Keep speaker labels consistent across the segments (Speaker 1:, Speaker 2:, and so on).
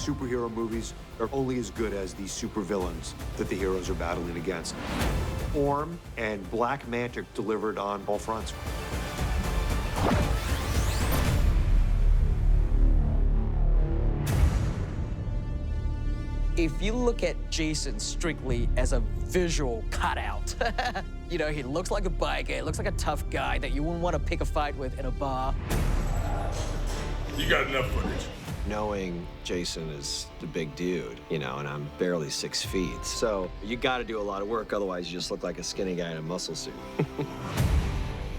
Speaker 1: superhero movies are only as good as the supervillains that the heroes are battling against. Orm and Black Manta delivered on all fronts.
Speaker 2: If you look at Jason strictly as a visual cutout, you know, he looks like a biker, he looks like a tough guy that you wouldn't want to pick a fight with in a bar.
Speaker 3: You got enough footage.
Speaker 4: Knowing Jason is the big dude, you know, and I'm barely 6 feet. So you got to do a lot of work, otherwise you just look like a skinny guy in a muscle suit.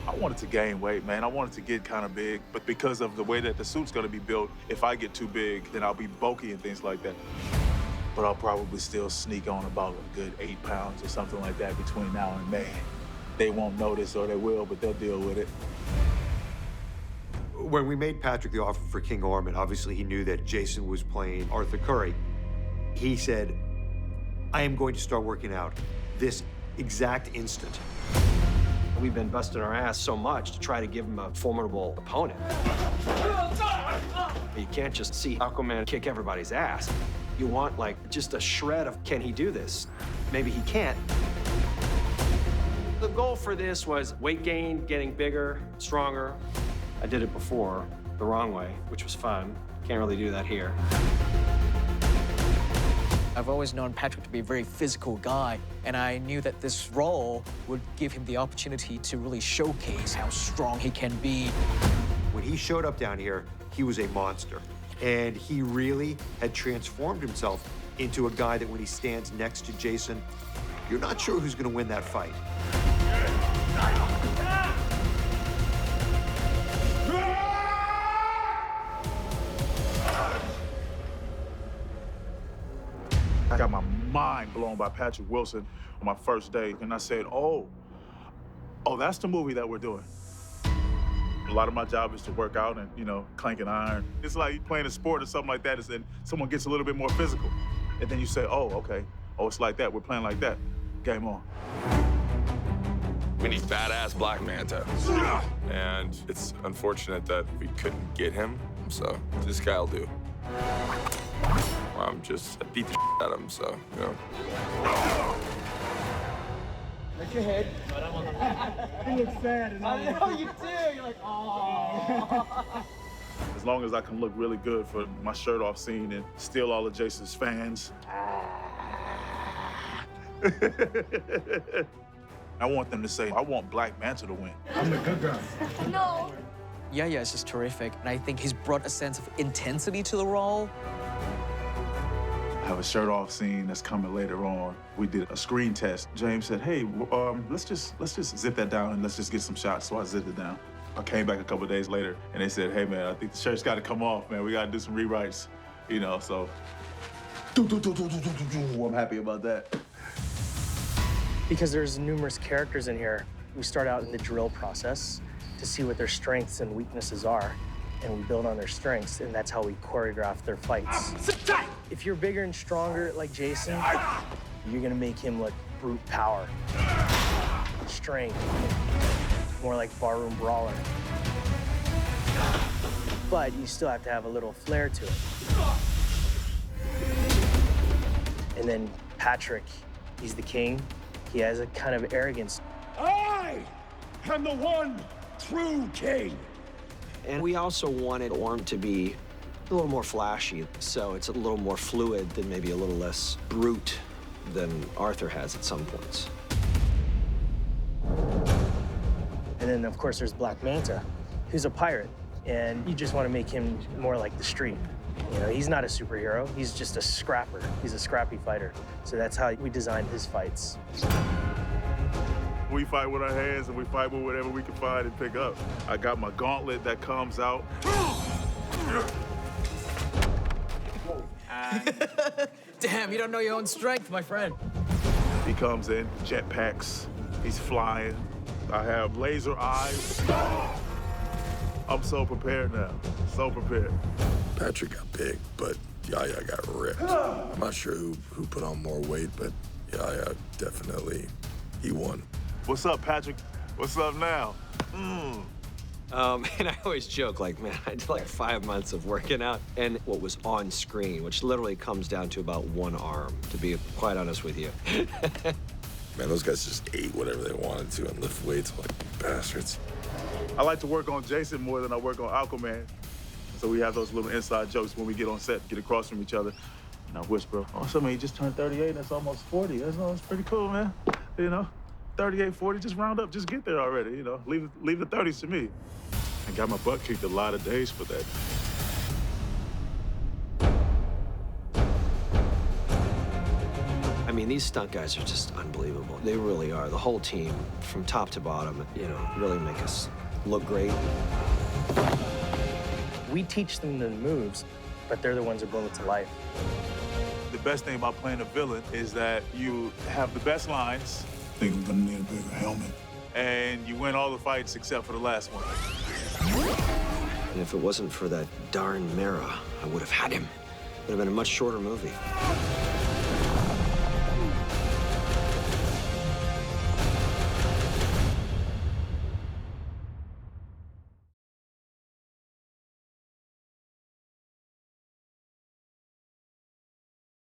Speaker 3: I wanted to gain weight, man. I wanted to get kind of big, but because of the way that the suit's gonna be built, if I get too big, then I'll be bulky and things like that. But I'll probably still sneak on about a good 8 pounds or something like that between now and May. They won't notice, or they will, but they'll deal with it.
Speaker 1: When we made Patrick the offer for King Orm, and obviously he knew that Jason was playing Arthur Curry, he said, I am going to start working out this exact instant.
Speaker 4: We've been busting our ass so much to try to give him a formidable opponent. You can't just see Aquaman kick everybody's ass. You want, like, just a shred of, can he do this? Maybe he can't. The goal for this was weight gain, getting bigger, stronger. I did it before, the wrong way, which was fun. Can't really do that here.
Speaker 2: I've always known Patrick to be a very physical guy, and I knew that this role would give him the opportunity to really showcase how strong he can be.
Speaker 1: When he showed up down here, he was a monster. And he really had transformed himself into a guy that when he stands next to Jason, you're not sure who's gonna win that fight.
Speaker 3: I got my mind blown by Patrick Wilson on my first day, and I said, oh, that's the movie that we're doing. A lot of my job is to work out and, you know, clank an iron. It's like playing a sport or something like that, and someone gets a little bit more physical. And then you say, oh, okay. Oh, it's like that. We're playing like that. Game on.
Speaker 5: We need badass Black Manta. And it's unfortunate that we couldn't get him, so this guy'll do. I beat the shit out of him, so, you know.
Speaker 6: Lift your head.
Speaker 7: You look sad.
Speaker 6: I know you do. You're like, oh.
Speaker 3: As long as I can look really good for my shirt off scene and steal all of Jason's fans. I want them to say, I want Black Manta to win.
Speaker 7: I'm the good guy.
Speaker 6: No.
Speaker 2: Yahya is just terrific, and I think he's brought a sense of intensity to the role.
Speaker 3: I have a shirt off scene that's coming later on. We did a screen test. James said, hey, let's just zip that down and let's just get some shots. So I zipped it down. I came back a couple of days later and they said, hey man, I think the shirt's gotta come off, man. We gotta do some rewrites, you know, so. I'm happy about that.
Speaker 8: Because there's numerous characters in here, we start out in the drill process to see what their strengths and weaknesses are, and we build on their strengths, and that's how we choreograph their fights. If you're bigger and stronger like Jason, you're gonna make him look brute power, strength, more like barroom brawler. But you still have to have a little flair to it. And then Patrick, he's the king. He has a kind of arrogance.
Speaker 7: I am the one true king.
Speaker 4: And we also wanted Orm to be a little more flashy, so it's a little more fluid than maybe a little less brute than Arthur has at some points.
Speaker 8: And then, of course, there's Black Manta, who's a pirate, and you just want to make him more like the street. You know, he's not a superhero, he's just a scrapper. He's a scrappy fighter. So that's how we designed his fights.
Speaker 3: We fight with our hands and we fight with whatever we can find and pick up. I got my gauntlet that comes out.
Speaker 2: Damn, you don't know your own strength, my friend.
Speaker 3: He comes in, jetpacks, he's flying. I have laser eyes. I'm so prepared now, so prepared.
Speaker 5: Patrick got big, but Yahya got ripped. I'm not sure who put on more weight, but Yahya definitely, he won.
Speaker 3: What's up, Patrick? What's up now?
Speaker 4: And I always joke, like, man, I did like 5 months of working out. And what was on screen, which literally comes down to about one arm, to be quite honest with you.
Speaker 5: Man, those guys just ate whatever they wanted to and lift weights like bastards.
Speaker 3: I like to work on Jason more than I work on Aquaman. So we have those little inside jokes when we get on set, get across from each other. And I whisper, oh, somebody just turned 38, that's almost 40. That's pretty cool, man. You know, 38, 40, just round up, just get there already, you know. Leave the 30s to me. I got my butt kicked a lot of days for that.
Speaker 4: I mean, these stunt guys are just unbelievable. They really are. The whole team, from top to bottom, you know, really make us look great.
Speaker 8: We teach them the moves, but they're the ones who bring it to life.
Speaker 3: The best thing about playing a villain is that you have the best lines.
Speaker 7: I think I'm gonna need a bigger helmet.
Speaker 3: And you win all the fights except for the last one.
Speaker 4: And if it wasn't for that darn mirror, I would have had him. It would have been a much shorter movie.